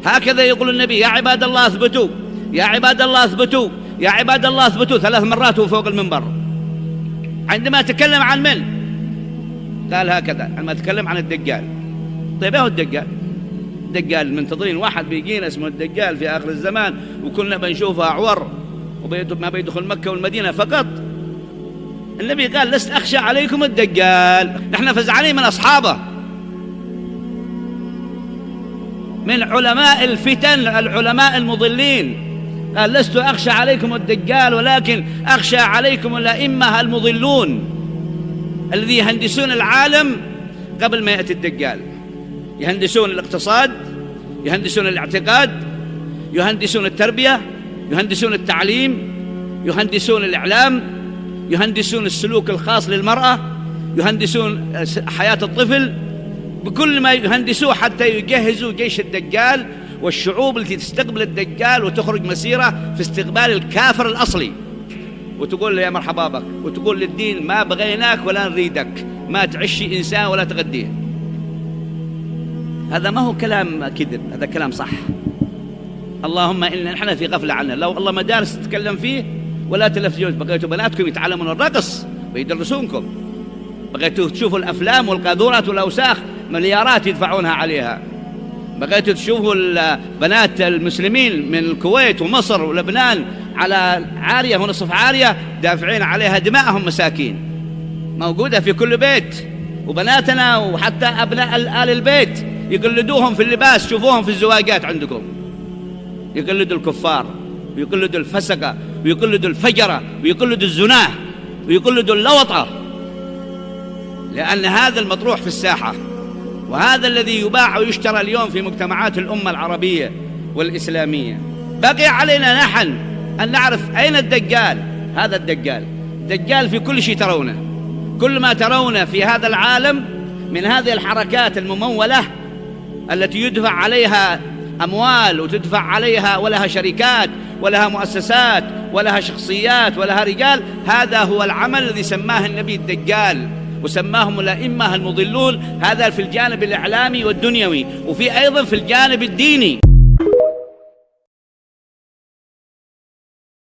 هكذا يقول النبي: يا عباد الله اثبتوا، يا عباد الله اثبتوا، يا عباد الله اثبتوا 3 مرات فوق المنبر. عندما تكلم عن من؟ قال هكذا عندما تكلم عن الدجال. طيب ايه هو الدجال؟ الدجال منتظرين واحد بيجينا اسمه الدجال في آخر الزمان، وكلنا بنشوفه أعور وما بيدخل مكة والمدينة فقط. النبي قال: لست أخشى عليكم الدجال. نحن فزعانين من أصحابه، من علماء الفتن، العلماء المضلين. قال: لست أخشى عليكم الدجال، ولكن أخشى عليكم الأئمة المضلون الذي يهندسون العالم قبل ما يأتي الدجال. يهندسون الاقتصاد، يهندسون الاعتقاد، يهندسون التربية، يهندسون التعليم، يهندسون الإعلام، يهندسون السلوك الخاص للمرأة، يهندسون حياة الطفل، بكل ما يهندسوه حتى يجهزوا جيش الدجال والشعوب التي تستقبل الدجال وتخرج مسيرة في استقبال الكافر الأصلي. وتقول له: يا مرحبا بك، وتقول للدين: ما بغيناك ولا نريدك، ما تعشي إنسان ولا تغديه. هذا ما هو كلام كذب، هذا كلام صح. اللهم إن نحن في غفلة عنه. لو الله مدارس تتكلم فيه ولا تلفزيون، بغيتوا بناتكم يتعلمون الرقص ويدرسونكم، بغيتوا تشوفوا الأفلام والقاذورات والأوساخ مليارات يدفعونها عليها، بغيتوا تشوفوا البنات المسلمين من الكويت ومصر ولبنان على عارية ونصف عارية دافعين عليها دماءهم، مساكين موجودة في كل بيت. وبناتنا وحتى أبناء آل البيت يقلدوهم في اللباس، شوفوهم في الزواجات عندكم، يقلدوا الكفار ويقلدوا الفسقة ويقلدوا الفجرة ويقلدوا الزناه ويقلدوا اللوطة، لأن هذا المطروح في الساحة، وهذا الذي يباع ويشترى اليوم في مجتمعات الأمة العربية والإسلامية. بقي علينا نحن أن نعرف أين الدجال. هذا الدجال في كل شيء ترونه، كل ما ترونه في هذا العالم من هذه الحركات الممولة التي يدفع عليها أموال وتدفع عليها ولها شركات ولها مؤسسات ولها شخصيات ولها رجال، هذا هو العمل الذي سماه النبي الدجال، وسماهم الأئمة المضلون. هذا في الجانب الإعلامي والدنيوي، وفي أيضا في الجانب الديني.